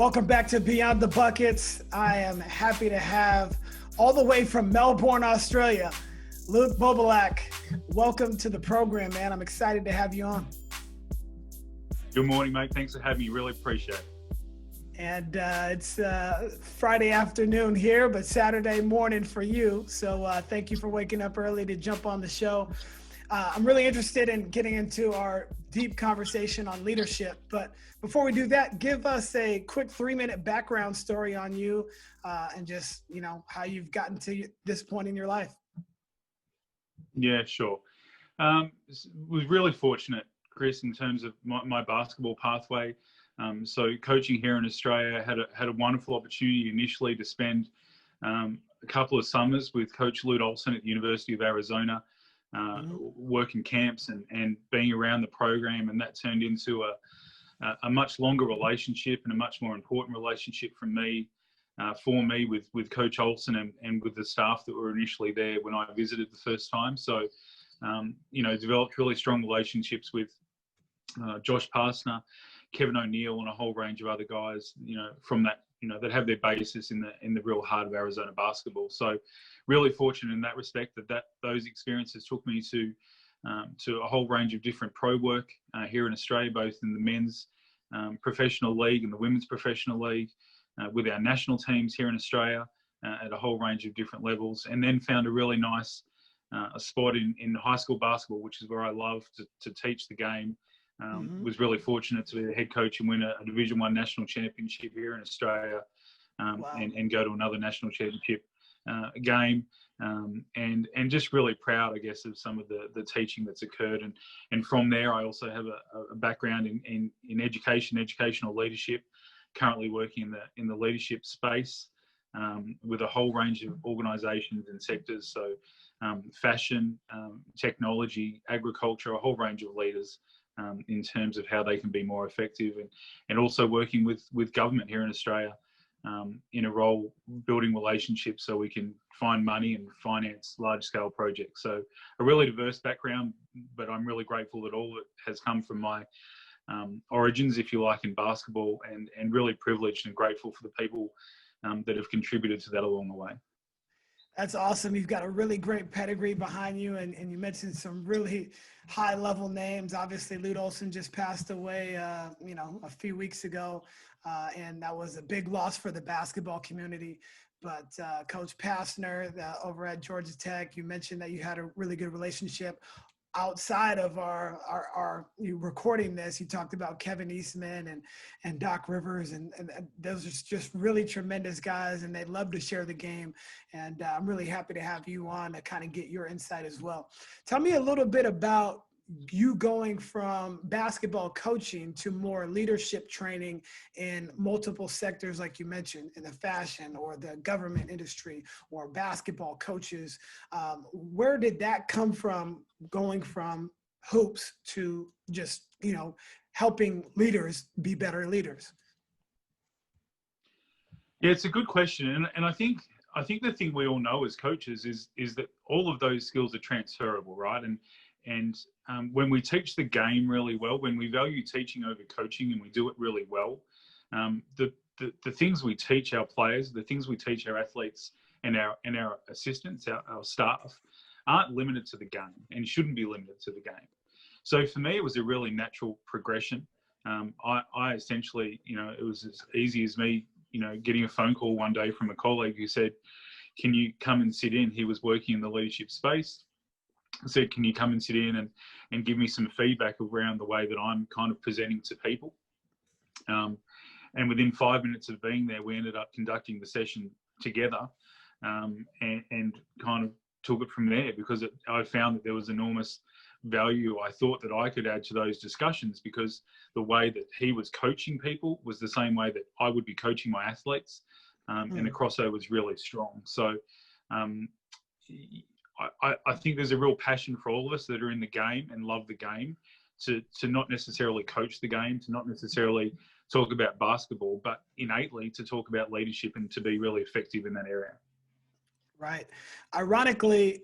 Welcome back to Beyond the Buckets. I am happy to have, all the way from Melbourne, Australia, Luke Bobilak. Welcome to the program, man. I'm excited to have you on. Good morning, mate. Thanks for having me. Really appreciate it. And it's Friday afternoon here, but Saturday morning for you. So thank you for waking up early to jump on the show. I'm really interested in getting into our deep conversation on leadership. But before we do that, give us a quick 3-minute background story on you and just, how you've gotten to this point in your life. Yeah, sure. Was really fortunate, Chris, in terms of my basketball pathway. So coaching here in Australia, had a wonderful opportunity initially to spend a couple of summers with Coach Lute Olson at the University of Arizona, working camps and being around the program, and that turned into a much longer relationship and a much more important relationship for me with Coach Olson and with the staff that were initially there when I visited the first time. So, developed really strong relationships with Josh Parsner, Kevin O'Neill, and a whole range of other guys, from that, that have their basis in the real heart of Arizona basketball. So really fortunate in that respect that those experiences took me to a whole range of different pro work here in Australia, both in the men's professional league and the women's professional league, with our national teams here in Australia at a whole range of different levels, and then found a really nice a spot in high school basketball, which is where I love to teach the game. Was really fortunate to be the head coach and win a Division I national championship here in Australia, and go to another national championship game, and just really proud, I guess, of some of the teaching that's occurred. And from there, I also have a background in educational leadership, currently working in the leadership space with a whole range of organisations and sectors. So fashion, technology, agriculture, a whole range of leaders in terms of how they can be more effective, and also working with government here in Australia in a role building relationships so we can find money and finance large-scale projects. So a really diverse background, but I'm really grateful that all of it has come from my origins, if you like, in basketball, and really privileged and grateful for the people that have contributed to that along the way. That's awesome. You've got a really great pedigree behind you, and you mentioned some really high-level names. Obviously, Lute Olson just passed away, a few weeks ago, and that was a big loss for the basketball community. But Coach Pastner over at Georgia Tech, you mentioned that you had a really good relationship. Outside of you recording this, you talked about Kevin Eastman and Doc Rivers, and those are just really tremendous guys, and they love to share the game. And I'm really happy to have you on to kind of get your insight as well. Tell me a little bit about you going from basketball coaching to more leadership training in multiple sectors, like you mentioned, in the fashion or the government industry or basketball coaches. Where did that come from, going from hoops to just, helping leaders be better leaders? Yeah, it's a good question. And I think the thing we all know as coaches is that all of those skills are transferable, right? And when we teach the game really well, when we value teaching over coaching and we do it really well, the things we teach our players, the things we teach our athletes and our assistants, our staff, aren't limited to the game and shouldn't be limited to the game. So for me, it was a really natural progression. I essentially, it was as easy as me, getting a phone call one day from a colleague who said, "Can you come and sit in?" He was working in the leadership space. I said, "Can you come and sit in and give me some feedback around the way that I'm kind of presenting to people?" And within 5 minutes of being there, we ended up conducting the session together, and kind of took it from there, because I found that there was enormous value I thought that I could add to those discussions, because the way that he was coaching people was the same way that I would be coaching my athletes, and the crossover was really strong. So I think there's a real passion for all of us that are in the game and love the game to not necessarily coach the game, to not necessarily talk about basketball, but innately to talk about leadership and to be really effective in that area. Right. Ironically,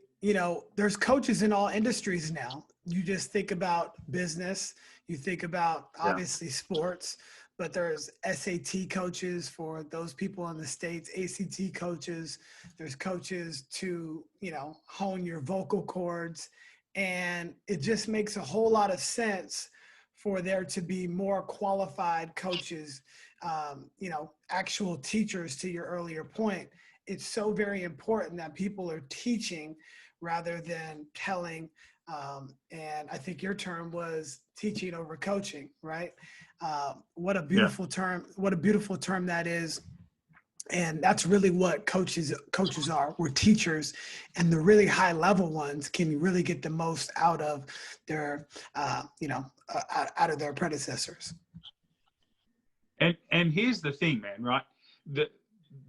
there's coaches in all industries now. You just think about business, you think about obviously sports, but there's SAT coaches for those people in the States, ACT coaches, there's coaches to, you know, hone your vocal cords. And it just makes a whole lot of sense for there to be more qualified coaches, you know, actual teachers. To your earlier point, it's so very important that people are teaching rather than telling. And I think your term was teaching over coaching, right? What a beautiful term! What a beautiful term that is. And that's really what coaches are. We're teachers, and the really high level ones can really get the most out of their, out of their predecessors. And here's the thing, man, right?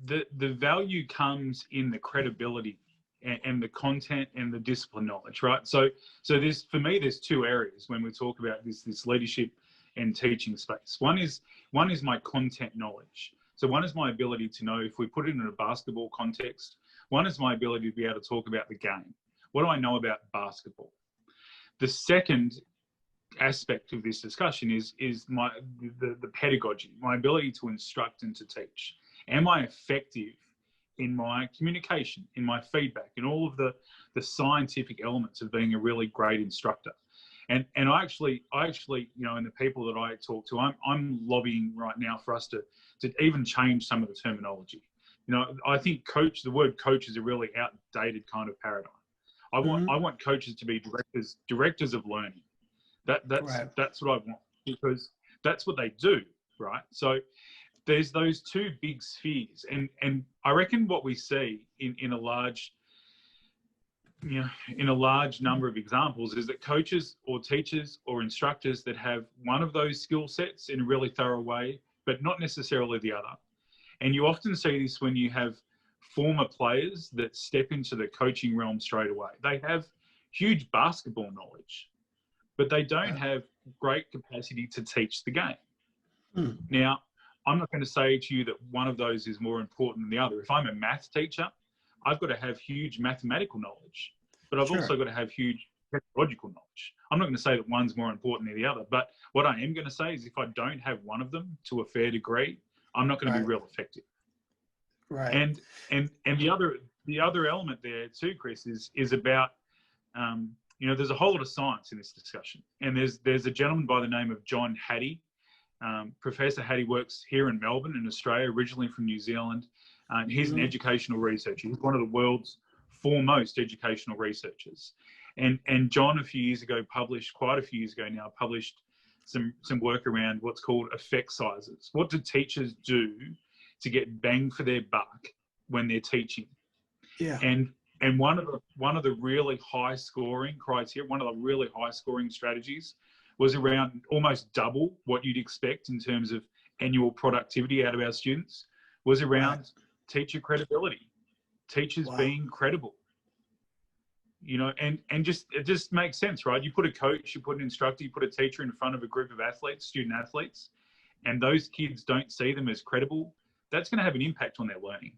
The value comes in the credibility and the content and the discipline knowledge, right? So there's, for me, there's two areas when we talk about this leadership and teaching space. One is my content knowledge. So one is my ability to know, if we put it in a basketball context, one is my ability to be able to talk about the game. What do I know about basketball? The second aspect of this discussion is the pedagogy, my ability to instruct and to teach. Am I effective in my communication, in my feedback, in all of the scientific elements of being a really great instructor? And I actually, you know, and the people that I talk to, I'm lobbying right now for us to even change some of the terminology. You know, I think the word coach is a really outdated kind of paradigm. I want coaches to be directors of learning. That's what I want, because that's what they do, right? So there's those two big spheres, and I reckon what we see in a large number of examples is that coaches or teachers or instructors that have one of those skill sets in a really thorough way, but not necessarily the other. And you often see this when you have former players that step into the coaching realm straight away. They have huge basketball knowledge, but they don't have great capacity to teach the game. Now, I'm not going to say to you that one of those is more important than the other. If I'm a math teacher, I've got to have huge mathematical knowledge, but I've also got to have huge pedagogical knowledge. I'm not going to say that one's more important than the other, but what I am going to say is if I don't have one of them to a fair degree, I'm not going to be real effective. Right. And the other element there too, Chris, is about, you know, there's a whole lot of science in this discussion, and there's a gentleman by the name of John Hattie. Professor Hattie works here in Melbourne in Australia, originally from New Zealand. He's an educational researcher. He's one of the world's foremost educational researchers. And John, quite a few years ago now, published some work around what's called effect sizes. What do teachers do to get bang for their buck when they're teaching? Yeah. And one of the really high scoring criteria, one of the really high scoring strategies was around almost double what you'd expect in terms of annual productivity out of our students, was around teacher credibility, teachers being credible. You know, and it just makes sense, right? You put a coach, you put an instructor, you put a teacher in front of a group of athletes, student athletes, and those kids don't see them as credible, that's going to have an impact on their learning.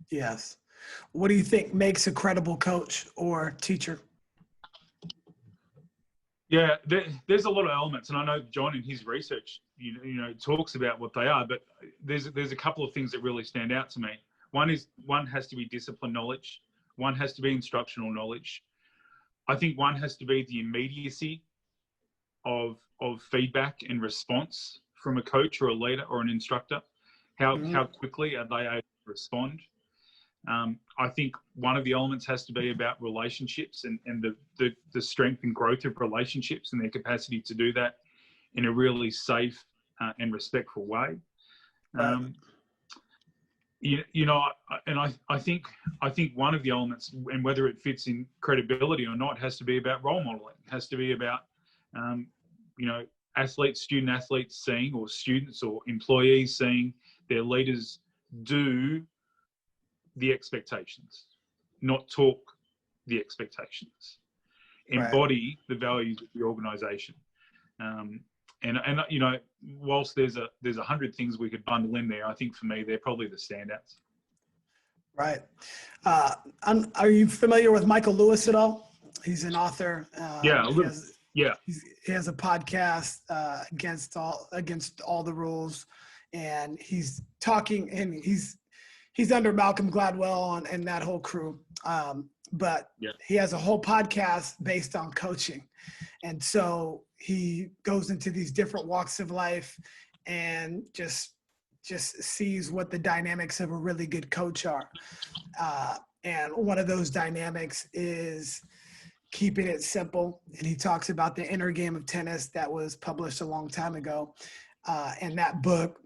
Yes. What do you think makes a credible coach or teacher? Yeah, there's a lot of elements, and I know John in his research, you know, talks about what they are, but there's a couple of things that really stand out to me. One has to be discipline knowledge. One has to be instructional knowledge. I think one has to be the immediacy of feedback and response from a coach or a leader or an instructor. How quickly are they able to respond? I think one of the elements has to be about relationships and the strength and growth of relationships and their capacity to do that in a really safe and respectful way. You know, and I think one of the elements, and whether it fits in credibility or not, has to be about role modeling. It has to be about, you know, student athletes seeing, or students or employees seeing their leaders do the expectations, not talk the expectations, embody the values of the organisation. And you know, whilst there's 100 things we could bundle in there, I think for me they're probably the standouts. Right. Are you familiar with Michael Lewis at all? He's an author. Yeah, a little. Yeah. He has a podcast against all the rules, and he's talking, and he's under Malcolm Gladwell and that whole crew. But Yeah. he has a whole podcast based on coaching, and so he goes into these different walks of life and just sees what the dynamics of a really good coach are. And one of those dynamics is keeping it simple. And he talks about the inner game of tennis that was published a long time ago. And that book,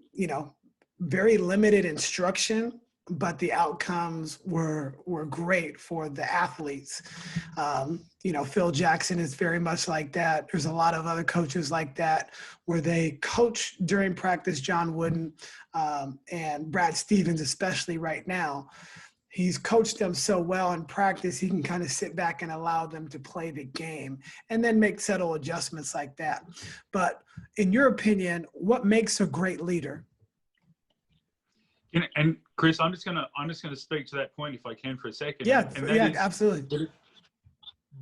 very limited instruction, but the outcomes were great for the athletes. Phil Jackson is very much like that. There's a lot of other coaches like that where they coach during practice. John Wooden and Brad Stevens, especially right now, he's coached them so well in practice, he can kind of sit back and allow them to play the game and then make subtle adjustments like that. But in your opinion, what makes a great leader? And Chris, I'm just gonna speak to that point if I can for a second. Yeah, and yeah, absolutely.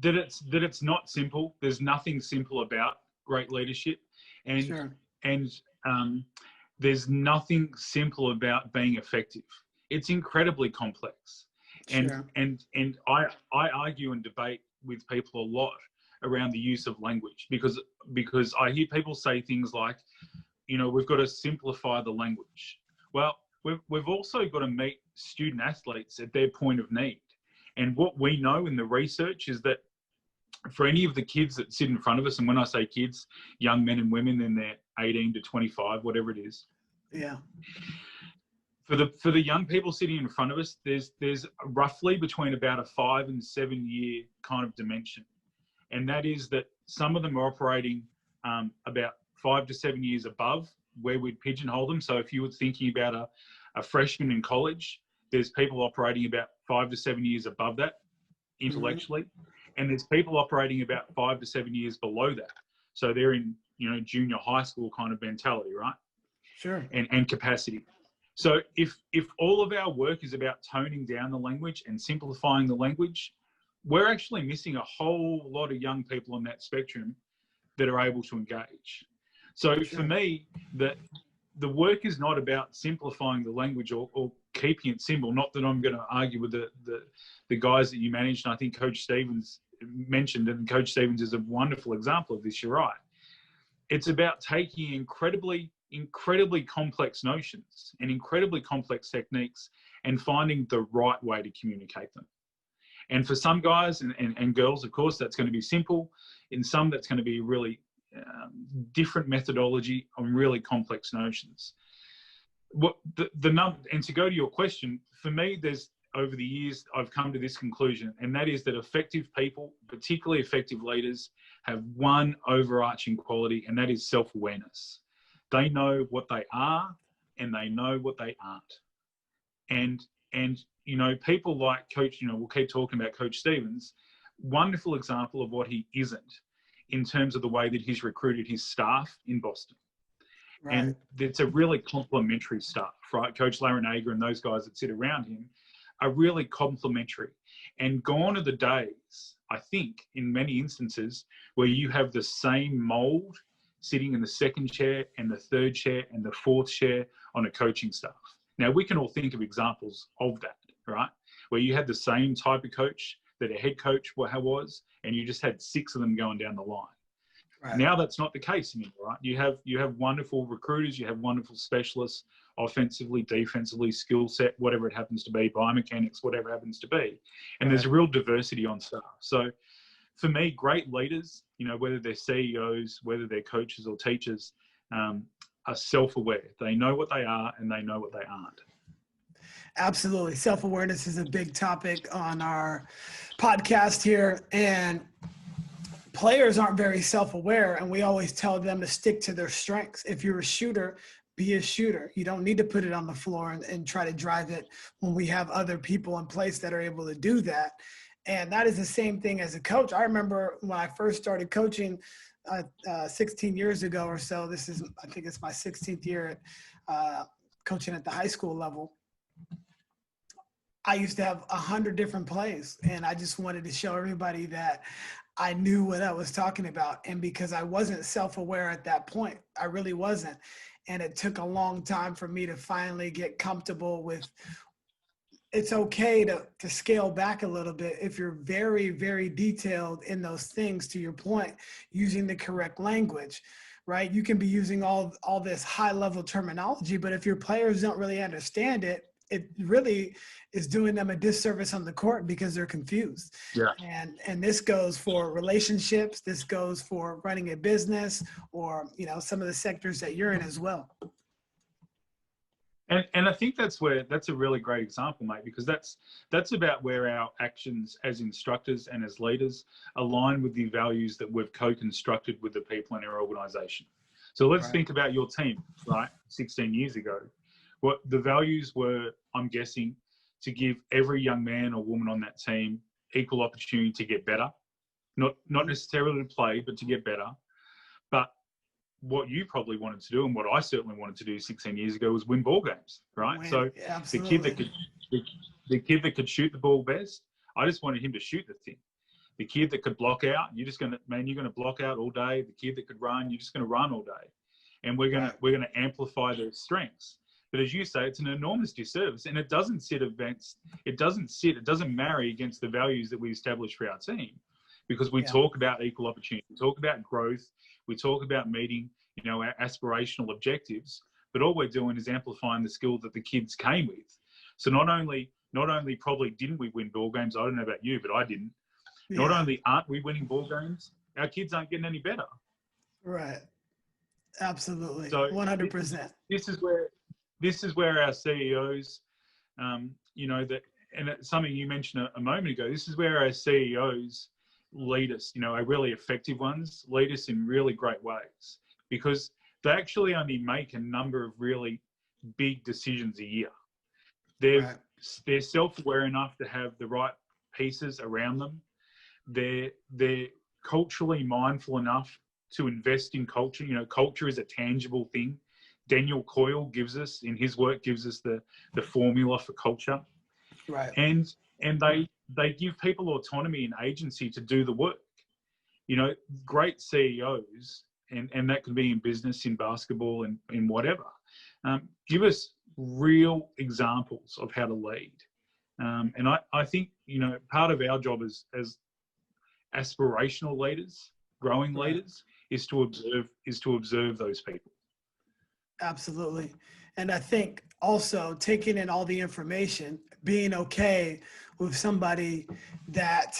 That it's not simple. There's nothing simple about great leadership, and Sure. there's nothing simple about being effective. It's incredibly complex, Sure. and I argue and debate with people a lot around the use of language because I hear people say things like, we've got to simplify the language. Well, we've also got to meet student athletes at their point of need. And what we know in the research is that for any of the kids that sit in front of us, and when I say kids, young men and women in their 18 to 25, whatever it is. Yeah. For the young people sitting in front of us, there's roughly between about a 5 and 7 year kind of dimension. And that is that some of them are operating about 5 to 7 years above where we'd pigeonhole them. So if you were thinking about a freshman in college, there's people operating about 5 to 7 years above that intellectually. Mm-hmm. And there's people operating about 5 to 7 years below that. So they're in, junior high school kind of mentality, right? Sure. And capacity. So if all of our work is about toning down the language and simplifying the language, we're actually missing a whole lot of young people on that spectrum that are able to engage. So Sure. For me, the work is not about simplifying the language or keeping it simple. Not that I'm going to argue with the guys that you managed. And I think Coach Stevens mentioned, and Coach Stevens is a wonderful example of this. You're right. It's about taking incredibly complex notions and incredibly complex techniques and finding the right way to communicate them. And for some guys and girls, of course, that's going to be simple. In some, that's going to be really different methodology on really complex notions. And to go to your question, for me, there's over the years, I've come to this conclusion, and that is that effective people, particularly effective leaders, have one overarching quality, and that is self-awareness. They know what they are and they know what they aren't. And people like Coach, we'll keep talking about Coach Stevens, wonderful example of what he isn't in terms of the way that he's recruited his staff in Boston. Right. And it's a really complementary staff, right? Coach Larinaga and those guys that sit around him are really complementary. And gone are the days, I think, in many instances, where you have the same mold sitting in the second chair and the third chair and the fourth chair on a coaching staff. Now, we can all think of examples of that, right? Where you had the same type of coach that a head coach was, and you just had 6 of them going down the line. Right. Now that's not the case anymore, right? You have wonderful recruiters, you have wonderful specialists, offensively, defensively, skill set, whatever it happens to be, biomechanics, whatever it happens to be. And there's a real diversity on staff. So for me, great leaders, whether they're CEOs, whether they're coaches or teachers, are self-aware. They know what they are and they know what they aren't. Absolutely. Self-awareness is a big topic on our podcast here. And players aren't very self-aware, and we always tell them to stick to their strengths. If you're a shooter, be a shooter. You don't need to put it on the floor and try to drive it when we have other people in place that are able to do that. And that is the same thing as a coach. I remember when I first started coaching 16 years ago or so, I think it's my 16th year at coaching at the high school level. I used to have 100 different plays, and I just wanted to show everybody that I knew what I was talking about. And because I wasn't self-aware at that point, I really wasn't. And it took a long time for me to finally get comfortable with, it's okay to scale back a little bit if you're very, very detailed in those things, to your point, using the correct language, right? You can be using all this high level terminology, but if your players don't really understand it, it really is doing them a disservice on the court because they're confused. Yeah. And this goes for relationships, this goes for running a business, or, you know, some of the sectors that you're in as well. And I think that's a really great example, mate, because that's about where our actions as instructors and as leaders align with the values that we've co-constructed with the people in our organization. So let's think about your team, right? 16 years ago. What the values were, I'm guessing, to give every young man or woman on that team equal opportunity to get better. Not necessarily to play, but to get better. But what you probably wanted to do, and what I certainly wanted to do 16 years ago, was win ball games, right? So absolutely. the kid that could shoot the ball best, I just wanted him to shoot the thing. The kid that could block out, you're going to block out all day. The kid that could run, you're just going to run all day, and we're going to amplify their strengths. But as you say, it's an enormous disservice, and it doesn't marry against the values that we established for our team, because we talk about equal opportunity, we talk about growth, we talk about meeting, you know, our aspirational objectives, but all we're doing is amplifying the skill that the kids came with. So not only probably didn't we win ball games, I don't know about you, but I didn't. Yeah. Not only aren't we winning ball games, our kids aren't getting any better. Right. Absolutely. So 100%. This is where our CEOs, you know, and it's something you mentioned a moment ago, this is where our CEOs lead us, you know, are really effective ones, lead us in really great ways, because they actually only make a number of really big decisions a year. They're self-aware enough to have the right pieces around them. They're culturally mindful enough to invest in culture. You know, culture is a tangible thing. Daniel Coyle gives us, in his work, gives us the formula for culture. Right. And they give people autonomy and agency to do the work. You know, great CEOs, and that can be in business, in basketball, and in whatever, give us real examples of how to lead. And I think, you know, part of our job as aspirational leaders, growing leaders, is to observe those people. Absolutely. And I think also taking in all the information, being okay with somebody that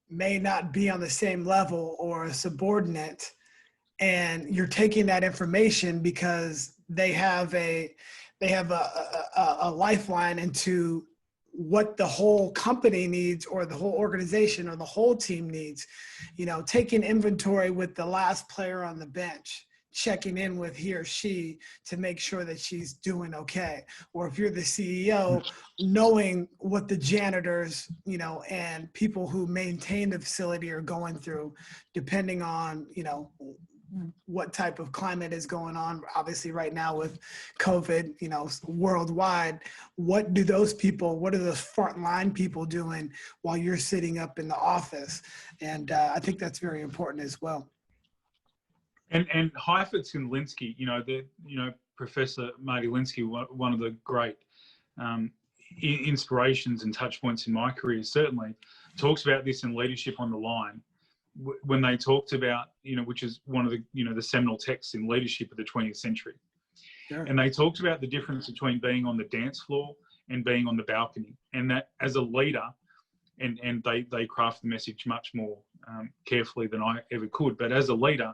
may not be on the same level or a subordinate, and you're taking that information because they have a lifeline into what the whole company needs, or the whole organization, or the whole team needs. You know, taking inventory with the last player on the bench, checking in with he or she to make sure that she's doing okay. Or if you're the CEO, knowing what the janitors, you know, and people who maintain the facility are going through, depending on, you know, what type of climate is going on. Obviously right now with COVID, you know, worldwide, what are those frontline people doing while you're sitting up in the office? And I think that's very important as well. And Heifetz and Linsky, you know, Professor Marty Linsky, one of the great inspirations and touch points in my career, certainly talks about this in Leadership on the Line, when they talked about, you know, which is one of the, you know, the seminal texts in leadership of the 20th century. Sure. And they talked about the difference between being on the dance floor and being on the balcony, and that as a leader, and they craft the message much more carefully than I ever could, but as a leader,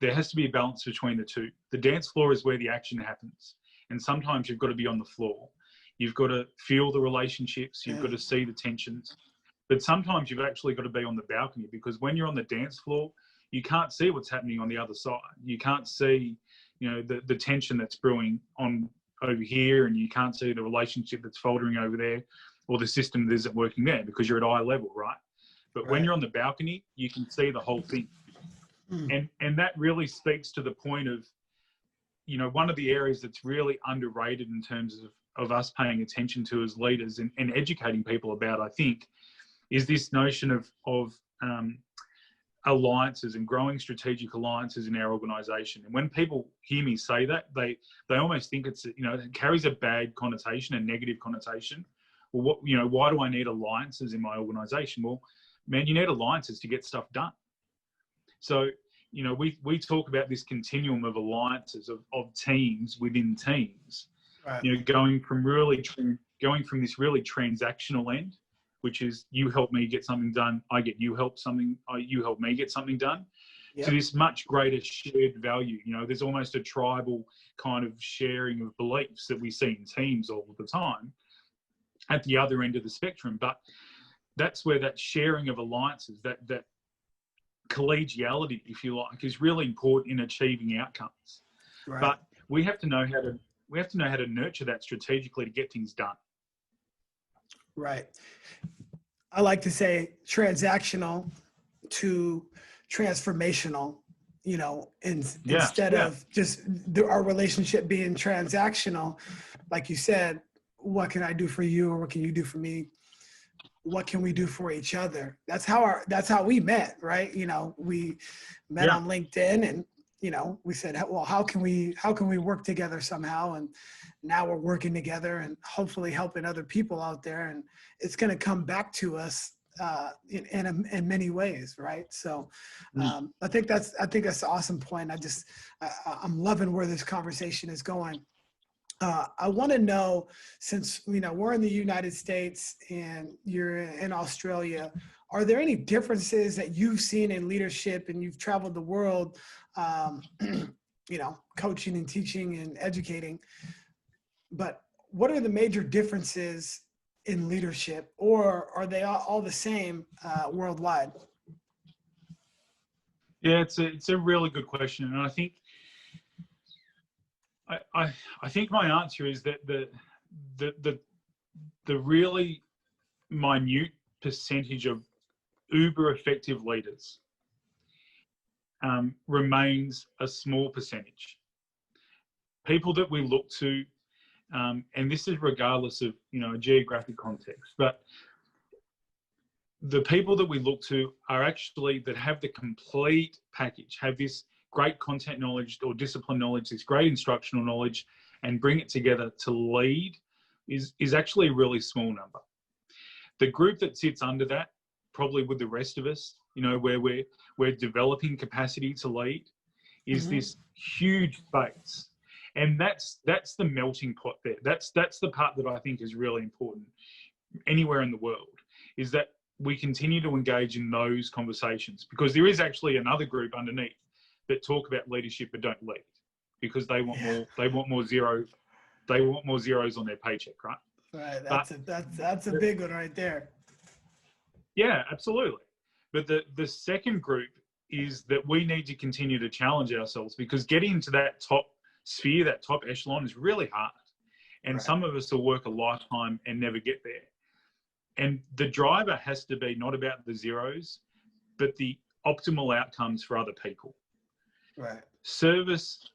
there has to be a balance between the two. The dance floor is where the action happens, and sometimes you've got to be on the floor. You've got to feel the relationships, you've got to see the tensions, but sometimes you've actually got to be on the balcony, because when you're on the dance floor, you can't see what's happening on the other side. You can't see, you know, the tension that's brewing on over here, and you can't see the relationship that's faltering over there, or the system that isn't working there, because you're at eye level, right? But when you're on the balcony, you can see the whole thing. And that really speaks to the point of, you know, one of the areas that's really underrated in terms of us paying attention to as leaders and educating people about, I think, is this notion of alliances and growing strategic alliances in our organization. And when people hear me say that, they almost think it's, you know, it carries a bad connotation, a negative connotation. Well, what, you know, why do I need alliances in my organization? Well, man, you need alliances to get stuff done. So, you know, we talk about this continuum of alliances, of teams within teams, Right. you know, going from this really transactional end, which is you help me get something done, I get you help me get something done, Yep. to this much greater shared value. You know, there's almost a tribal kind of sharing of beliefs that we see in teams all the time at the other end of the spectrum. But that's where that sharing of alliances, that collegiality, if you like, is really important in achieving outcomes. Right. But we have to know how to nurture that strategically to get things done. Right. I like to say transactional to transformational, you know, instead of just our relationship being transactional, like you said, what can I do for you, or what can you do for me? What can we do for each other? That's how we met, right? You know, we met on LinkedIn, and, you know, we said, well, how can we work together somehow? And now we're working together and hopefully helping other people out there. And it's going to come back to us in many ways, right? So I think that's an awesome point. I'm loving where this conversation is going. I want to know, since, you know, we're in the United States and you're in Australia, are there any differences that you've seen in leadership, and you've traveled the world, you know, coaching and teaching and educating, but what are the major differences in leadership, or are they all the same worldwide? Yeah, it's a really good question, and I think I think my answer is that the really minute percentage of uber effective leaders remains a small percentage. People that we look to, and this is regardless of, you know, a geographic context, but the people that we look to are actually that have the complete package, have this great content knowledge or discipline knowledge, this great instructional knowledge, and bring it together to lead is actually a really small number. The group that sits under that, probably with the rest of us, you know, where we're developing capacity to lead, is this huge space. And that's the melting pot there. That's the part that I think is really important anywhere in the world, is that we continue to engage in those conversations, because there is actually another group underneath that talk about leadership but don't lead, because they want more zeros on their paycheck, right? Right. That's a big one right there. Yeah, absolutely. But the second group is that we need to continue to challenge ourselves, because getting into that top sphere, that top echelon, is really hard. And some of us will work a lifetime and never get there. And the driver has to be not about the zeros, but the optimal outcomes for other people. Right. Service,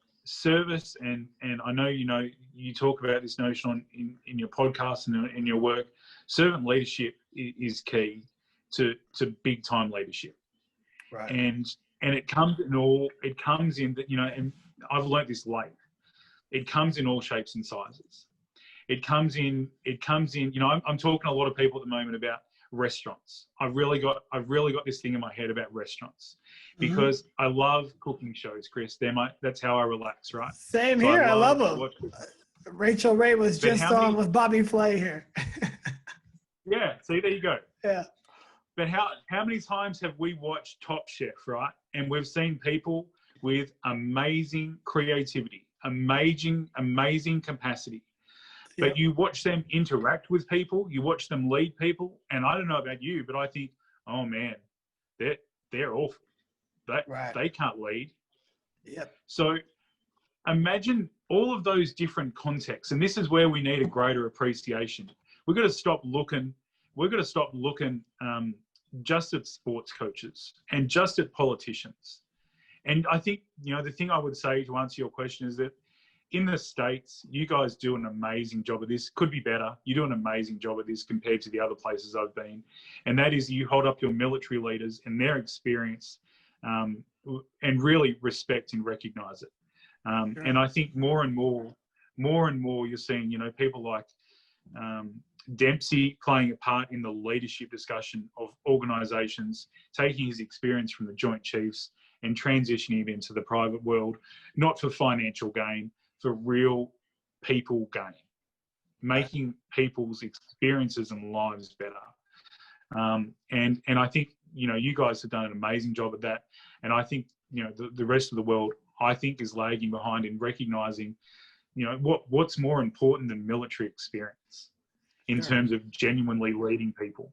and I know, you know, you talk about this notion in your podcast and in your work. Servant leadership is key to big time leadership. Right. And it comes in that, you know, and I've learned this late. It comes in all shapes and sizes. It comes in, you know, I'm talking to a lot of people at the moment about restaurants. I've really got this thing in my head about restaurants, because I love cooking shows, Chris. That's how I relax, right? Same here. I love them. Rachel Ray was just on with Bobby Flay here. Yeah, see, there you go. Yeah. But how many times have we watched Top Chef, right? And we've seen people with amazing creativity, amazing capacity. But you watch them interact with people, you watch them lead people, and I don't know about you, but I think, oh man, they're awful. They can't lead. Yep. So imagine all of those different contexts, and this is where we need a greater appreciation. We've got to stop looking just at sports coaches and just at politicians. And I think, you know, the thing I would say to answer your question is that in the States, you guys do an amazing job of this. Could be better. You do an amazing job of this compared to the other places I've been. And that is, you hold up your military leaders and their experience and really respect and recognize it. Sure. And I think more and more, you're seeing, people like Dempsey playing a part in the leadership discussion of organisations, taking his experience from the Joint Chiefs and transitioning it into the private world, not for financial gain, for real people gain, making people's experiences and lives better. And I think, you guys have done an amazing job at that. And I think, the rest of the world, I think, is lagging behind in recognising, what's more important than military experience in terms of genuinely leading people.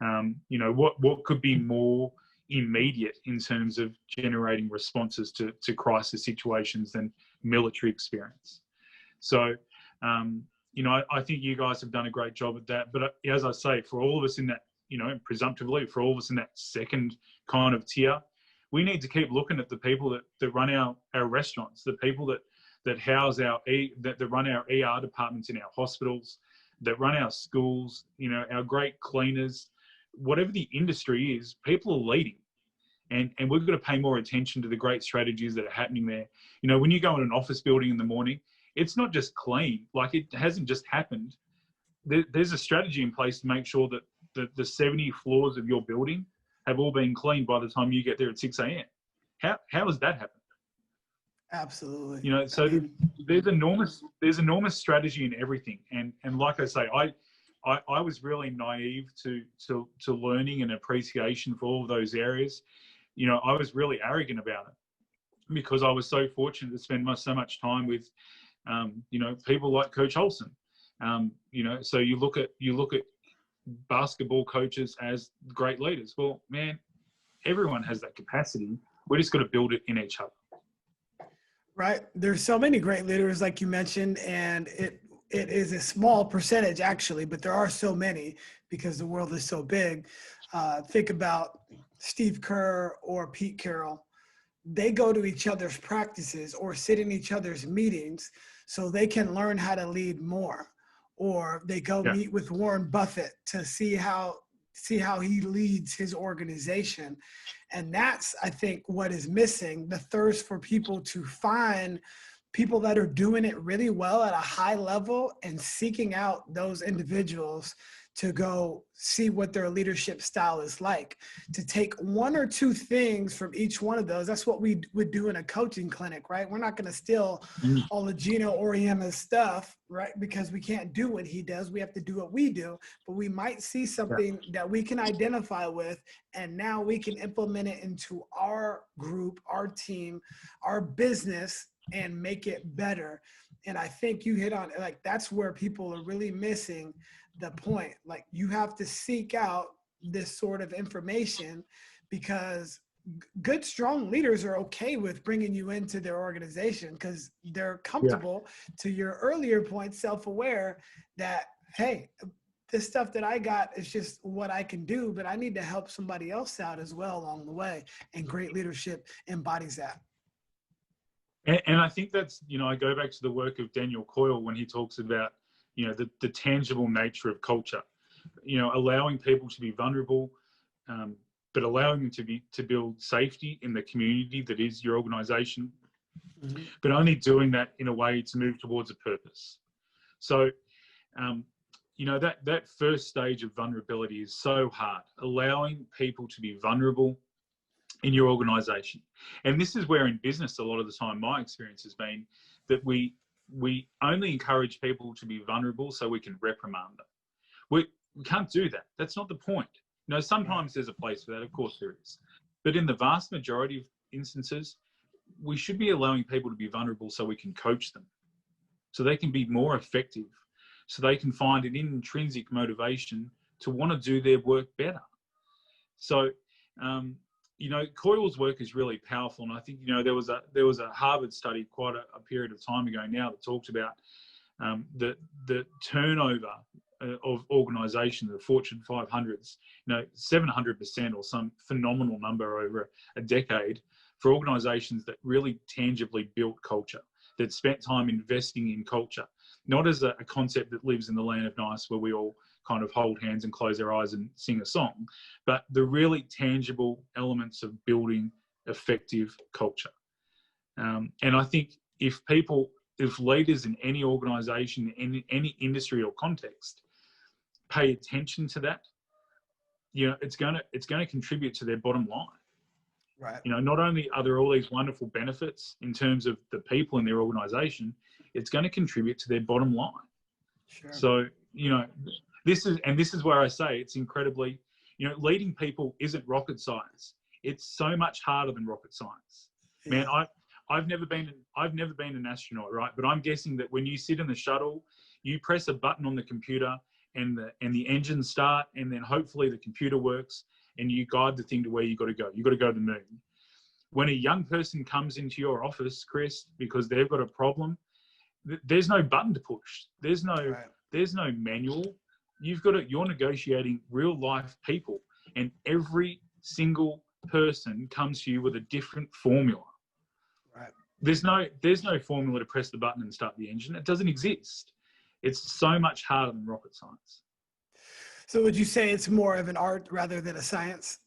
What could be more immediate in terms of generating responses to crisis situations than military experience. So, I think you guys have done a great job at that. But as I say, for all of us in that, presumptively, for all of us in that second kind of tier, we need to keep looking at the people that run our restaurants, the people that house that run our ER departments in our hospitals, that run our schools, our great cleaners, whatever the industry is, people are leading. And we've got to pay more attention to the great strategies that are happening there. When you go in an office building in the morning, it's not just clean. Like, it hasn't just happened. There's a strategy in place to make sure that the 70 floors of your building have all been cleaned by the time you get there at 6 a.m. How has that happened? Absolutely. So there's enormous strategy in everything. And like I say, I was really naive to learning and appreciation for all of those areas. I was really arrogant about it because I was so fortunate to spend so much time with, people like Coach Olsen. So you look at basketball coaches as great leaders. Well, man, everyone has that capacity. We just got to build it in each other. Right. There's so many great leaders, like you mentioned, and it is a small percentage actually, but there are so many because the world is so big. Think about Steve Kerr or Pete Carroll. They go to each other's practices or sit in each other's meetings so they can learn how to lead more. Or they go meet with Warren Buffett to see how he leads his organization. And that's, I think, what is missing, the thirst for people to find people that are doing it really well at a high level and seeking out those individuals to go see what their leadership style is like, to take one or two things from each one of those. That's what we would do in a coaching clinic, right? We're not going to steal all of Gino Auriemma's stuff, right? Because we can't do what he does. We have to do what we do, but we might see something that we can identify with, and now we can implement it into our group, our team, our business, and make it better. And I think you hit on, like, that's where people are really missing the point. Like, you have to seek out this sort of information because good, strong leaders are okay with bringing you into their organization because they're comfortable, to your earlier point, self-aware that, hey, this stuff that I got is just what I can do, but I need to help somebody else out as well along the way. And great leadership embodies that. And I think that's, I go back to the work of Daniel Coyle when he talks about, the tangible nature of culture, allowing people to be vulnerable, but allowing them to build safety in the community that is your organization, but only doing that in a way to move towards a purpose. So, that first stage of vulnerability is so hard, allowing people to be vulnerable in your organization. And this is where in business, a lot of the time, my experience has been that we only encourage people to be vulnerable so we can reprimand them. We can't do that. That's not the point. Sometimes there's a place for that, of course there is. But in the vast majority of instances, we should be allowing people to be vulnerable so we can coach them, so they can be more effective, so they can find an intrinsic motivation to want to do their work better. So, Coyle's work is really powerful, and I think there was a Harvard study quite a period of time ago now that talked about the turnover of organisations, the Fortune 500s, 700% or some phenomenal number over a decade for organisations that really tangibly built culture, that spent time investing in culture, not as a concept that lives in the land of nice where we all kind of hold hands and close our eyes and sing a song, but the really tangible elements of building effective culture. And I think if leaders in any organization, in any industry or context, pay attention to that, it's going to contribute to their bottom line. Right. Not only are there all these wonderful benefits in terms of the people in their organization, it's going to contribute to their bottom line. Sure. So, this is where I say it's incredibly, leading people isn't rocket science. It's so much harder than rocket science. Man, I've never been an astronaut, right? But I'm guessing that when you sit in the shuttle, you press a button on the computer and the engines start, and then hopefully the computer works and you guide the thing to where you got to go. You got to go to the moon. When a young person comes into your office, Chris, because they've got a problem, there's no button to push. There's no manual. You're negotiating real life people, and every single person comes to you with a different formula. Right. There's no formula to press the button and start the engine. It doesn't exist. It's so much harder than rocket science. So would you say it's more of an art rather than a science?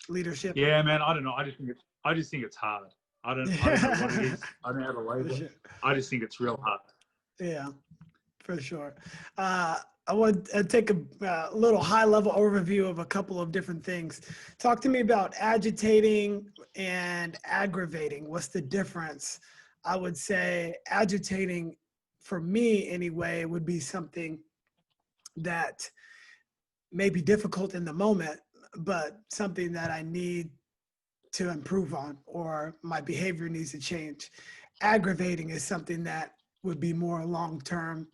Leadership? Yeah, man. I don't know. I just think it's hard. I don't know what it is. I don't know how to label it. I just think it's real hard. Yeah, for sure. I want to take a little high-level overview of a couple of different things. Talk to me about agitating and aggravating. What's the difference? I would say agitating, for me anyway, would be something that may be difficult in the moment, but something that I need to improve on, or my behavior needs to change. Aggravating is something that would be more long-term,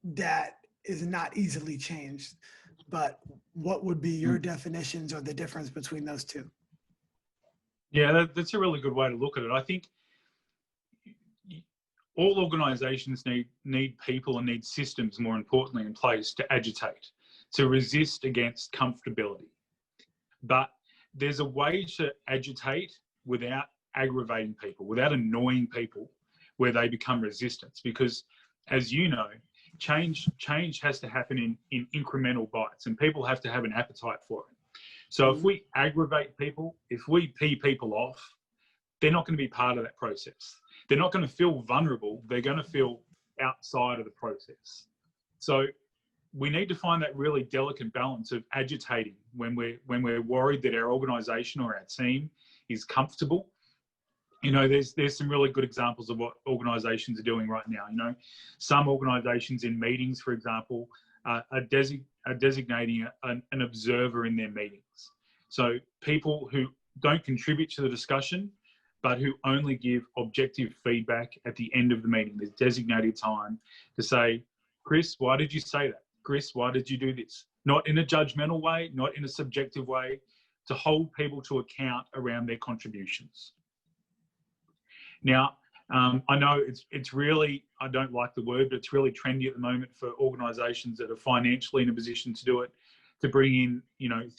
that is not easily changed. But what would be your definitions or the difference between those two? Yeah, that's a really good way to look at it. I think all organizations need people and need systems, more importantly, in place to agitate, to resist against comfortability. But there's a way to agitate without aggravating people, without annoying people, where they become resistance. Because, as you know, change has to happen in incremental bites, and people have to have an appetite for it. So if we aggravate people, if we pee people off, they're not going to be part of that process. They're not going to feel vulnerable. They're going to feel outside of the process. So we need to find that really delicate balance of agitating when we're worried that our organisation or our team is comfortable. There's some really good examples of what organisations are doing right now. Some organisations in meetings, for example, are designating an observer in their meetings. So people who don't contribute to the discussion, but who only give objective feedback at the end of the meeting. There's designated time to say, Chris, why did you say that? Chris, why did you do this? Not in a judgmental way, not in a subjective way, to hold people to account around their contributions. Now, I know it's really, I don't like the word, but it's really trendy at the moment for organisations that are financially in a position to do it, to bring in,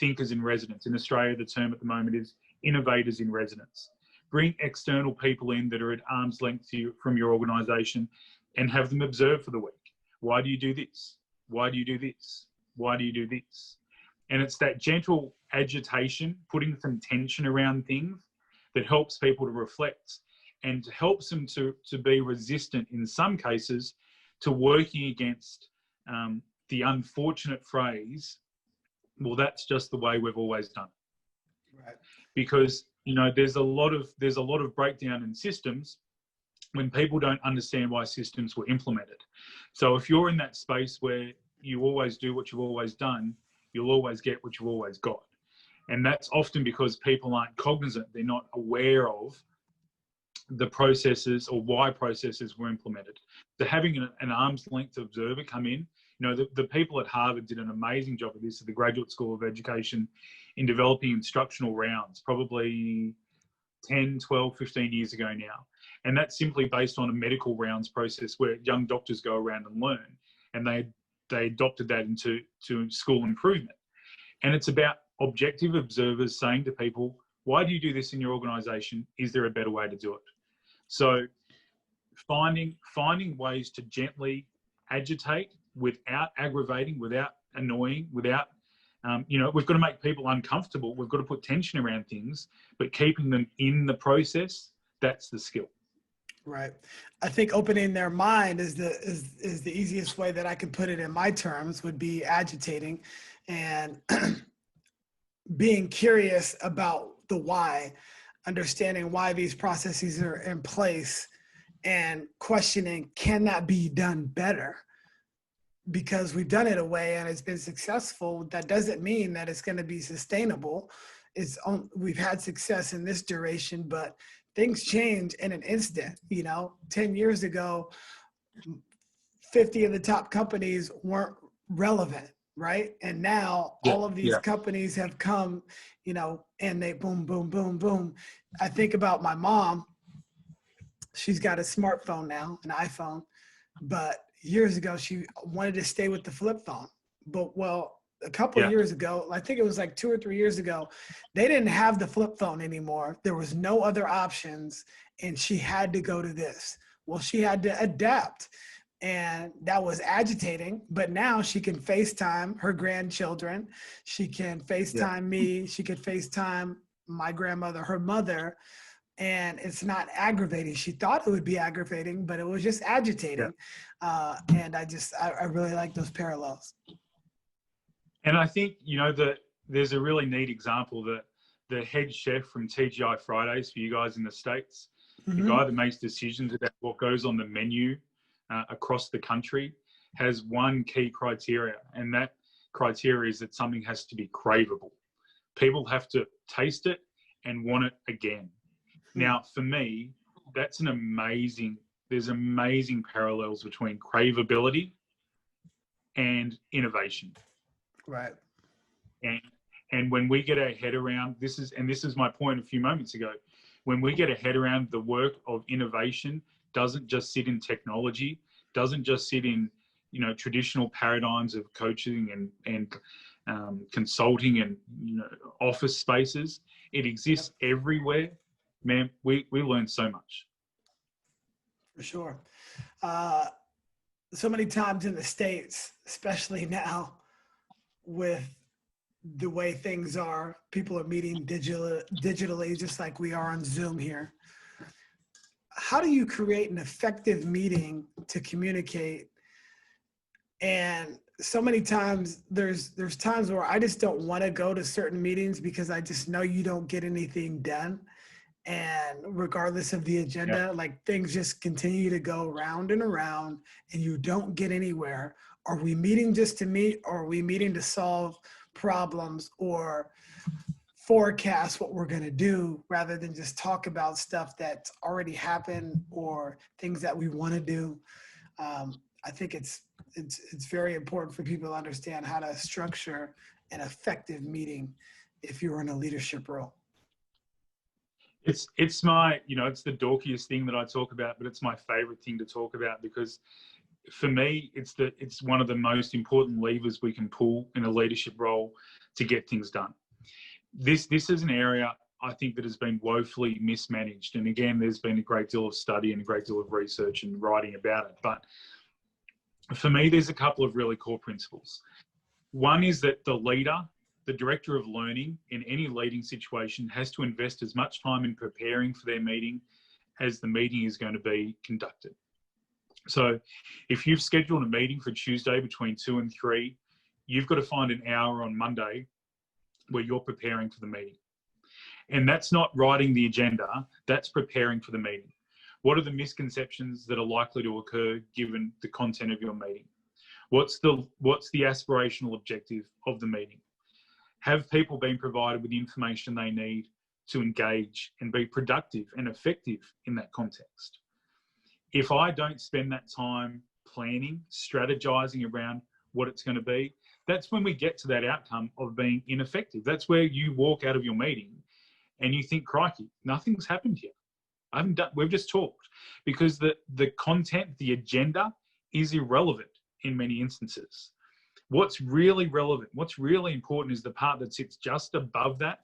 thinkers in residence. In Australia, the term at the moment is innovators in residence. Bring external people in that are at arm's length from your organisation and have them observe for the week. Why do you do this? Why do you do this? Why do you do this? And it's that gentle agitation, putting some tension around things, that helps people to reflect and helps them to be resistant in some cases to working against the unfortunate phrase, well, that's just the way we've always done it. Right. Because there's a lot of breakdown in systems when people don't understand why systems were implemented. So if you're in that space where you always do what you've always done, you'll always get what you've always got. And that's often because people aren't cognizant. They're not aware of the processes or why processes were implemented. So having an arm's length observer come in, the people at Harvard did an amazing job of this at the Graduate School of Education in developing instructional rounds, probably 10, 12, 15 years ago now. And that's simply based on a medical rounds process where young doctors go around and learn. And they adopted that into school improvement. And it's about objective observers saying to people, why do you do this in your organisation? Is there a better way to do it? So finding ways to gently agitate without aggravating, without annoying, without We've got to make people uncomfortable. We've got to put tension around things, but keeping them in the process, that's the skill. Right. I think opening their mind is the easiest way that I can put it in my terms, would be agitating and being curious about the why, understanding why these processes are in place, and questioning, can that be done better? Because we've done it a way and it's been successful, that doesn't mean that it's going to be sustainable. We've had success in this duration, but things change in an instant. 10 years ago, 50 of the top companies weren't relevant, right? And now all of these companies have come, and they boom, boom, boom, boom. I think about my mom. She's got a smartphone now, an iPhone, but years ago she wanted to stay with the flip phone. But a couple of years ago, I think it was like 2 or 3 years ago, they didn't have the flip phone anymore. There was no other options, and she had to go to this. Well, she had to adapt, and that was agitating. But now she can FaceTime her grandchildren. She can FaceTime me. She could FaceTime my grandmother, her mother, and it's not aggravating. She thought it would be aggravating, but it was just agitating. And I really like those parallels. And I think, that there's a really neat example that the head chef from TGI Fridays for you guys in the States, the guy that makes decisions about what goes on the menu across the country, has one key criteria. And that criteria is that something has to be craveable. People have to taste it and want it again. Now, for me, there's amazing parallels between craveability and innovation. Right. And when we get our head around this is my point a few moments ago, when we get a head around the work of innovation doesn't just sit in technology, doesn't just sit in traditional paradigms of coaching and consulting and office spaces. It exists everywhere. Man, we learn so much. For sure. So many times in the States, especially now, with the way things are, people are meeting digitally, just like we are on Zoom here. How do you create an effective meeting to communicate? And so many times there's times where I just don't want to go to certain meetings because I just know you don't get anything done. And regardless of the agenda, like things just continue to go round and around and you don't get anywhere. Are we meeting just to meet, or are we meeting to solve problems or forecast what we're going to do, rather than just talk about stuff that's already happened or things that we want to do? I think it's very important for people to understand how to structure an effective meeting if you're in a leadership role. It's my, it's the dorkiest thing that I talk about, but it's my favorite thing to talk about, because for me, it's one of the most important levers we can pull in a leadership role to get things done. This is an area I think that has been woefully mismanaged. And again, there's been a great deal of study and a great deal of research and writing about it. But for me, there's a couple of really core principles. One is that the leader, the director of learning in any leading situation, has to invest as much time in preparing for their meeting as the meeting is going to be conducted. So if you've scheduled a meeting for Tuesday between 2 and 3, you've got to find an hour on Monday where you're preparing for the meeting. And that's not writing the agenda, that's preparing for the meeting. What are the misconceptions that are likely to occur given the content of your meeting? What's the aspirational objective of the meeting? Have people been provided with the information they need to engage and be productive and effective in that context? If I don't spend that time planning, strategizing around what it's going to be, that's when we get to that outcome of being ineffective. That's where you walk out of your meeting and you think, crikey, nothing's happened here. We've just talked, because the content, the agenda is irrelevant in many instances. What's really relevant, what's really important is the part that sits just above that,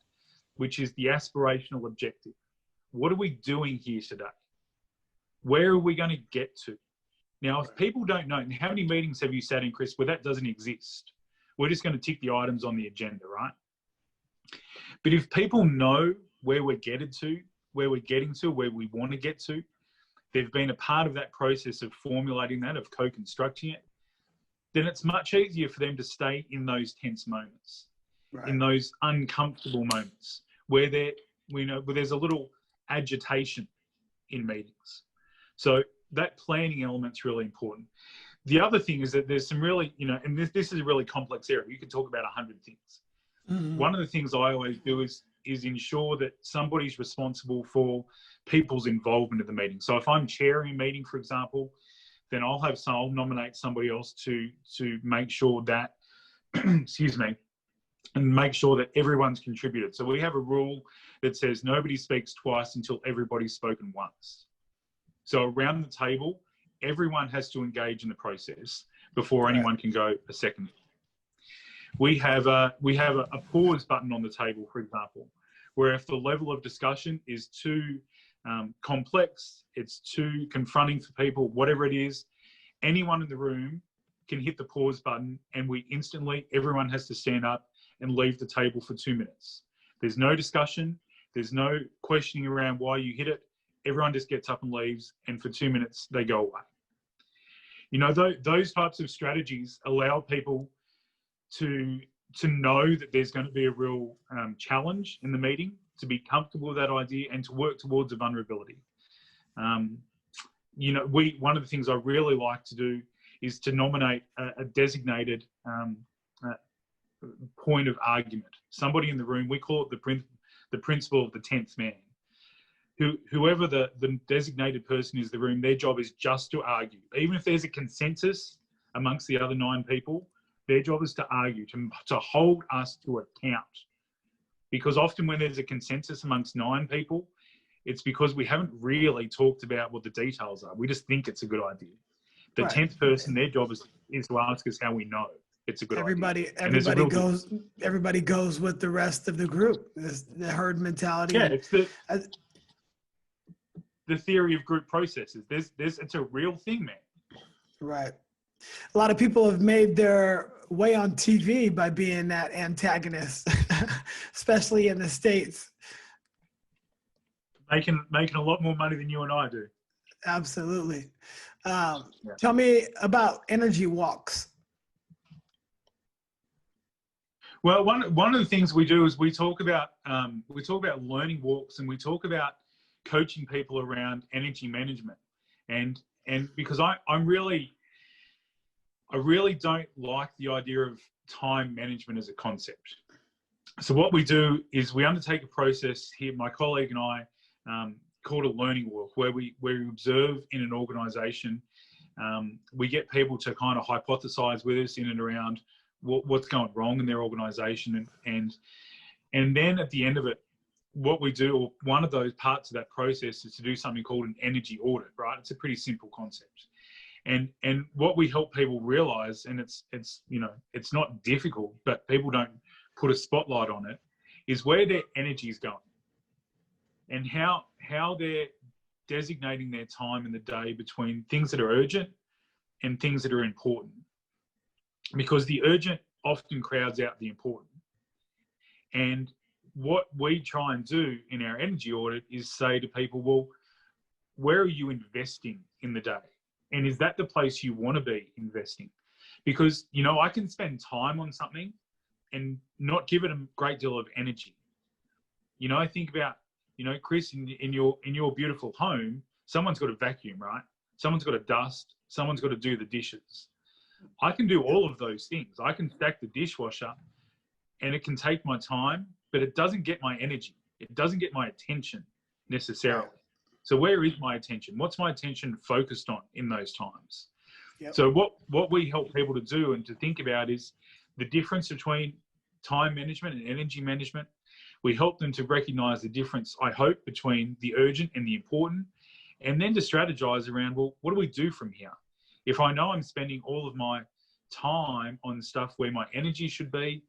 which is the aspirational objective. What are we doing here today? Where are we going to get to? Now, if people don't know, how many meetings have you sat in, Chris, where that doesn't exist? we're just going to tick the items on the agenda, right? But if people know where we're getting to, where we want to get to, they've been a part of that process of formulating that, of co-constructing it, then it's much easier for them to stay in those tense moments, in those uncomfortable moments where where there's a little agitation in meetings. So that planning element's really important. The other thing is that there's some really, and this is a really complex area. You could talk about 100 things. Mm-hmm. One of the things I always do is ensure that somebody's responsible for people's involvement in the meeting. So if I'm chairing a meeting, for example, then I'll nominate somebody else to make sure that, excuse me, and make sure that everyone's contributed. So we have a rule that says nobody speaks twice until everybody's spoken once. So around the table, everyone has to engage in the process before anyone can go a second. We have a pause button on the table, for example, where if the level of discussion is too complex, it's too confronting for people, whatever it is, anyone in the room can hit the pause button and everyone has to stand up and leave the table for 2 minutes. There's no discussion. There's no questioning around why you hit it. Everyone just gets up and leaves, and for 2 minutes, they go away. Those types of strategies allow people to know that there's going to be a real challenge in the meeting, to be comfortable with that idea and to work towards a vulnerability. One of the things I really like to do is to nominate a designated point of argument. Somebody in the room, we call it the principle of the 10th man. Whoever the designated person is in the room, their job is just to argue. Even if there's a consensus amongst the other 9 people, their job is to argue, to hold us to account. Because often when there's a consensus amongst 9 people, it's because we haven't really talked about what the details are. We just think it's a good idea. The 10th person, their job is to ask us how we know it's a good idea. Everybody goes with the rest of the group. The herd mentality. Yeah, it's the theory of group processes. It's a real thing, man. Right. A lot of people have made their way on TV by being that antagonist, especially in the States. Making a lot more money than you and I do. Absolutely. Tell me about energy walks. Well, one of the things we do is we talk about learning walks, and we talk about coaching people around energy management, and because I really don't like the idea of time management as a concept. So what we do is we undertake a process here, my colleague and I, called a learning walk, where we observe in an organisation. We get people to kind of hypothesize with us in and around what's going wrong in their organisation, and then at the end of it, what we do, or one of those parts of that process, is to do something called an energy audit. Right? It's a pretty simple concept, and what we help people realise, and it's not difficult, but people don't put a spotlight on it, is where their energy is going, and how they're designating their time in the day between things that are urgent and things that are important. Because the urgent often crowds out the important. And what we try and do in our energy audit is say to people, well, where are you investing in the day? And is that the place you want to be investing? Because, I can spend time on something and not give it a great deal of energy. I think about, Chris, in your beautiful home, someone's got to vacuum, right? Someone's got to dust. Someone's got to do the dishes. I can do all of those things. I can stack the dishwasher, and it can take my time, but it doesn't get my energy. It doesn't get my attention necessarily. So where is my attention? What's my attention focused on in those times? Yep. So what we help people to do and to think about is the difference between time management and energy management. We help them to recognize the difference, I hope, between the urgent and the important, and then to strategize around, well, what do we do from here? If I know I'm spending all of my time on stuff where my energy should be,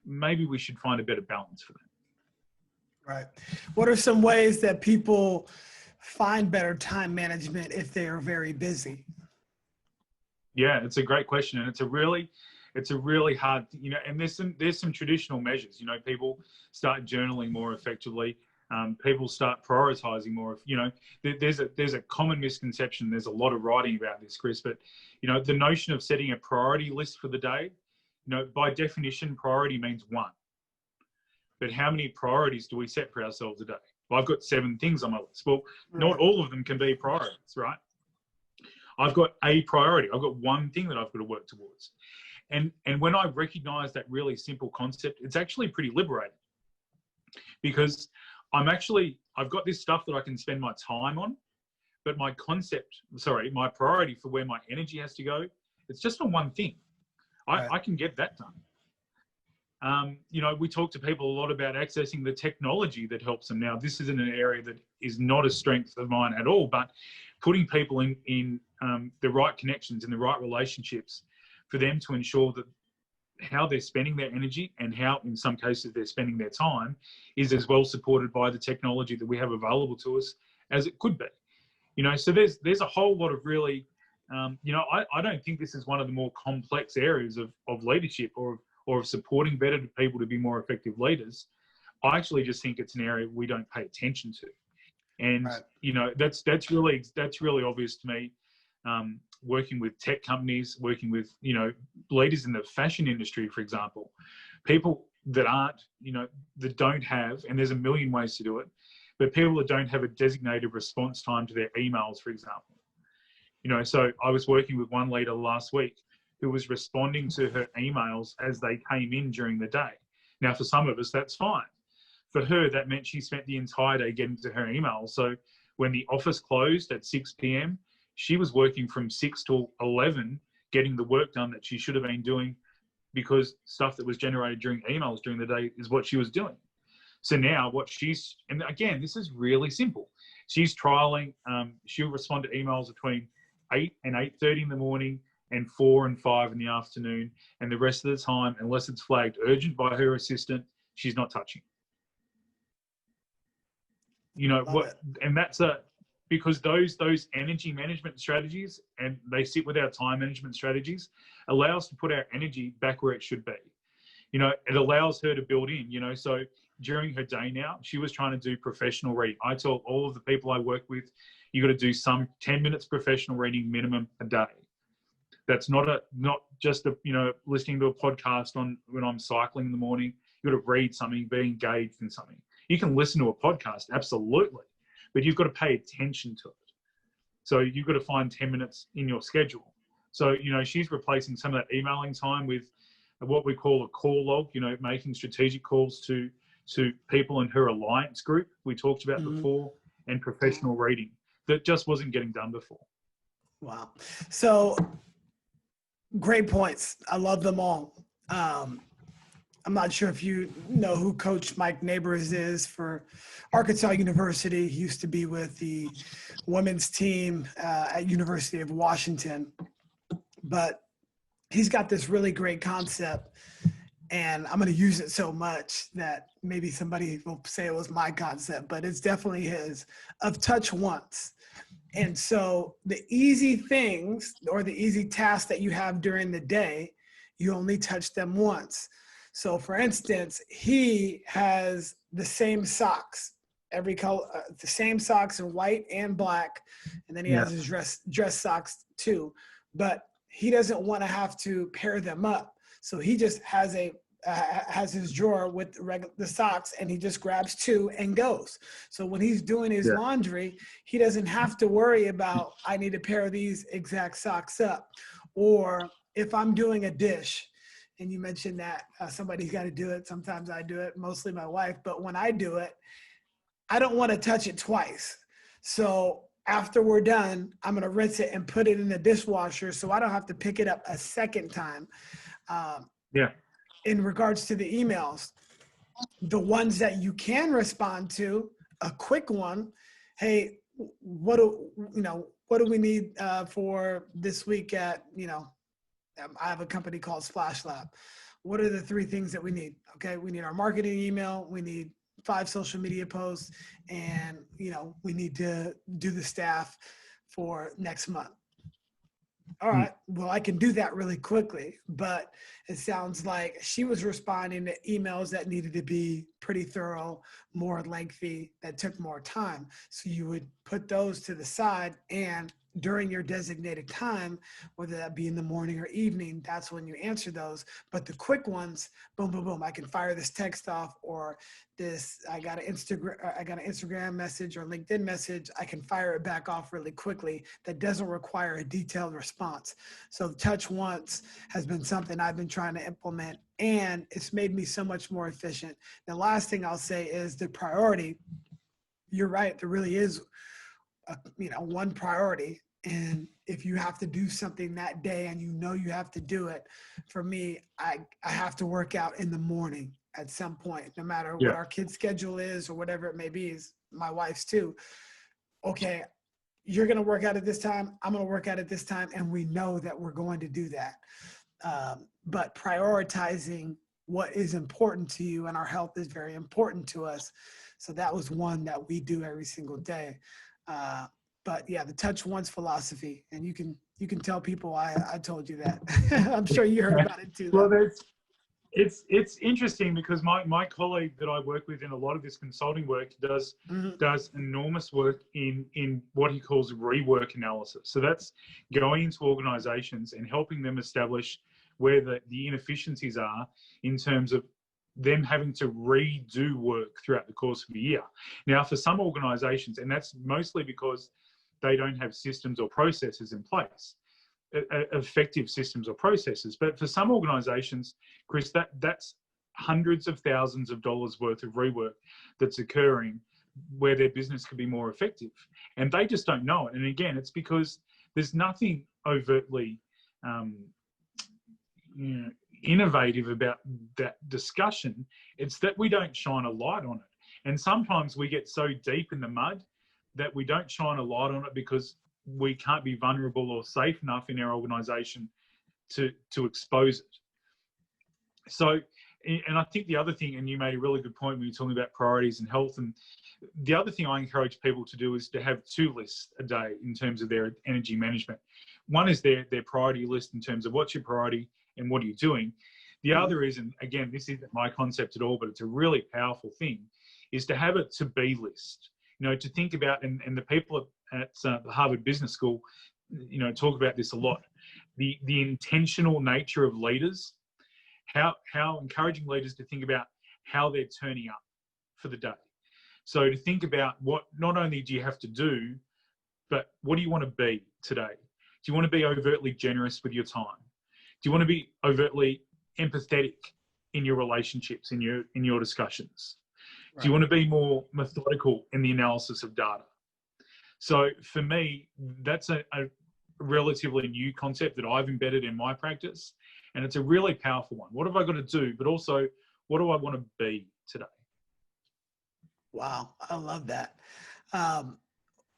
maybe we should find a better balance for that. Right. What are some ways that people find better time management if they are very busy? Yeah, it's a great question. And it's It's a really hard, and there's some traditional measures. People start journaling more effectively. People start prioritizing more. There's a common misconception. There's a lot of writing about this, Chris, but the notion of setting a priority list for the day, by definition, priority means one. But how many priorities do we set for ourselves a day? Well, I've got 7 things on my list. Well, not all of them can be priorities, right? I've got a priority. I've got one thing that I've got to work towards. And when I recognize that really simple concept, it's actually pretty liberating, because I've got this stuff that I can spend my time on, but my priority for where my energy has to go, it's just on one thing. I can get that done. We talk to people a lot about accessing the technology that helps them. Now, this isn't an area that is not a strength of mine at all, but putting people in the right connections and the right relationships for them to ensure that how they're spending their energy and how, in some cases, they're spending their time is as well supported by the technology that we have available to us as it could be. So there's a whole lot of really, I don't think this is one of the more complex areas of leadership or of supporting better people to be more effective leaders. I actually just think it's an area we don't pay attention to. And, that's really obvious to me. Working with tech companies, working with, leaders in the fashion industry, for example, people that aren't, that don't have, and there's a million ways to do it, but people that don't have a designated response time to their emails, for example. So I was working with one leader last week who was responding to her emails as they came in during the day. Now, for some of us, that's fine. For her, that meant she spent the entire day getting to her emails. So when the office closed at 6 p.m., she was working from 6 till 11, getting the work done that she should have been doing, because stuff that was generated during emails during the day is what she was doing. So now and again, this is really simple. She's trialing, she'll respond to emails between 8 and 8:30 in the morning and 4 and 5 in the afternoon. And the rest of the time, unless it's flagged urgent by her assistant, she's not touching. And that's because those energy management strategies, and they sit with our time management strategies, allow us to put our energy back where it should be. It allows her to build in, so during her day now, she was trying to do professional reading. I tell all of the people I work with, you got to do some 10 minutes professional reading minimum a day. That's not just listening to a podcast when I'm cycling in the morning. You got to read something, be engaged in something. You can listen to a podcast, absolutely, but you've got to pay attention to it. So you've got to find 10 minutes in your schedule. So, she's replacing some of that emailing time with what we call a call log, making strategic calls to people in her alliance group we talked about before, and professional reading that just wasn't getting done before. Wow. So great points. I love them all. I'm not sure if you know who Coach Mike Neighbors is for Arkansas University. He used to be with the women's team at University of Washington, but he's got this really great concept, and I'm going to use it so much that maybe somebody will say it was my concept, but it's definitely his, of touch once. And so the easy things or the easy tasks that you have during the day, you only touch them once. So for instance, he has the same socks, every color, the same socks in white and black. And then he has his dress socks too, but he doesn't want to have to pair them up. So he just has his drawer with the socks, and he just grabs 2 and goes. So when he's doing his laundry, he doesn't have to worry about, I need to pair these exact socks up. Or if I'm doing a dish, and you mentioned that somebody's got to do it. Sometimes I do it, mostly my wife. But when I do it, I don't want to touch it twice. So after we're done, I'm going to rinse it and put it in the dishwasher so I don't have to pick it up a second time. In regards to the emails, the ones that you can respond to, a quick one, hey, what do we need for this week at, I have a company called Splash Lab. What are the 3 things that we need? Okay, we need our marketing email, we need 5 social media posts, and we need to do the staff for next month. all right, well, I can do that really quickly. But it sounds like she was responding to emails that needed to be pretty thorough, more lengthy, that took more time. So you would put those to the side, and during your designated time, whether that be in the morning or evening, that's when you answer those. But the quick ones, boom, boom, boom, I can fire this text off, or this, I got an Instagram message or LinkedIn message, I can fire it back off really quickly. That doesn't require a detailed response. So touch once has been something I've been trying to implement, and it's made me so much more efficient. The last thing I'll say is the priority. You're right, there really is one priority. And if you have to do something that day and you have to do it, for me, I have to work out in the morning at some point, no matter what our kid's schedule is or whatever it may be, is my wife's too. Okay, you're going to work out at this time, I'm going to work out at this time, and we know that we're going to do that. But prioritizing what is important to you, and our health is very important to us. So that was one that we do every single day. But yeah, the touch once philosophy, and you can tell people I told you that. I'm sure you heard about it too. Well, it's interesting because my colleague that I work with in a lot of this consulting work does enormous work in what he calls rework analysis. So that's going into organizations and helping them establish where the inefficiencies are in terms of them having to redo work throughout the course of a year. Now, for some organizations, and that's mostly because they don't have systems or processes in place, effective systems or processes. But for some organizations, Chris, that's hundreds of thousands of dollars worth of rework that's occurring where their business could be more effective. And they just don't know it. And again, it's because there's nothing overtly innovative about that discussion. It's that we don't shine a light on it. And sometimes we get so deep in the mud that we don't shine a light on it because we can't be vulnerable or safe enough in our organization to expose it. So, and I think the other thing, and you made a really good point when you're talking about priorities and health, and the other thing I encourage people to do is to have 2 lists a day in terms of their energy management. One is their priority list in terms of what's your priority and what are you doing. The other is, and again, this isn't my concept at all, but it's a really powerful thing, is to have a to-be list. To think about, and the people at the Harvard Business School, talk about this a lot, the intentional nature of leaders, how encouraging leaders to think about how they're turning up for the day. So to think about what not only do you have to do, but what do you want to be today? Do you want to be overtly generous with your time? Do you want to be overtly empathetic in your relationships, in your discussions? Right. Do you want to be more methodical in the analysis of data? So for me, that's a relatively new concept that I've embedded in my practice, and it's a really powerful one. What have I got to do? But also, what do I want to be today? Wow, I love that.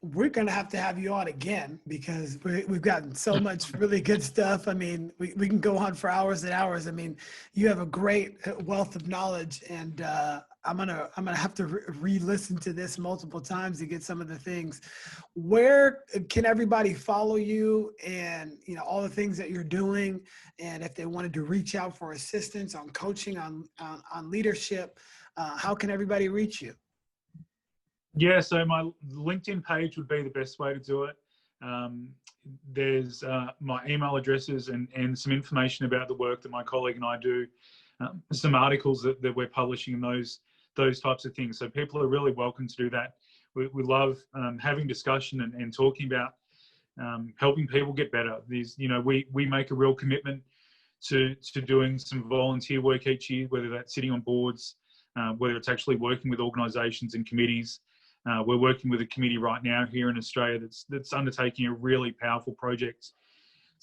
We're going to have you on again because we've gotten so much really good stuff. I mean, we can go on for hours and hours. I mean, you have a great wealth of knowledge, and I'm gonna have to re-listen to this multiple times to get some of the things. Where can everybody follow you, and all the things that you're doing, and if they wanted to reach out for assistance on coaching, on leadership, how can everybody reach you? Yeah, so my LinkedIn page would be the best way to do it. There's my email addresses and some information about the work that my colleague and I do, some articles that we're publishing, and those types of things. So people are really welcome to do that. We love having discussion and talking about helping people get better. We make a real commitment to doing some volunteer work each year, whether that's sitting on boards, whether it's actually working with organisations and committees. We're working with a committee right now here in Australia that's undertaking a really powerful project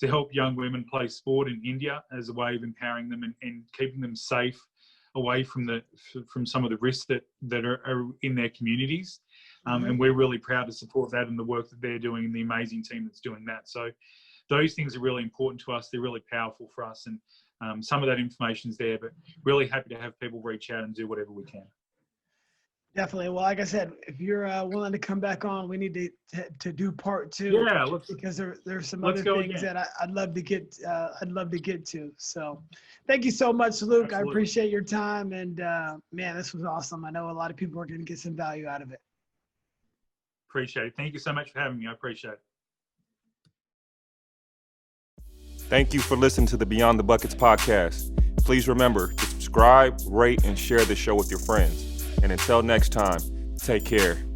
to help young women play sport in India as a way of empowering them and keeping them safe away from some of the risks that are in their communities. And we're really proud to support that and the work that they're doing and the amazing team that's doing that. So those things are really important to us. They're really powerful for us. And some of that information is there, but really happy to have people reach out and do whatever we can. Definitely. Well, like I said, if you're willing to come back on, we need to do part 2. Yeah, because there's some let's other go things again. that I'd love to get to. So, thank you so much, Luke. Absolutely. I appreciate your time, and man, this was awesome. I know a lot of people are going to get some value out of it. Appreciate it. Thank you so much for having me. I appreciate it. Thank you for listening to the Beyond the Buckets podcast. Please remember to subscribe, rate, and share the show with your friends. And until next time, take care.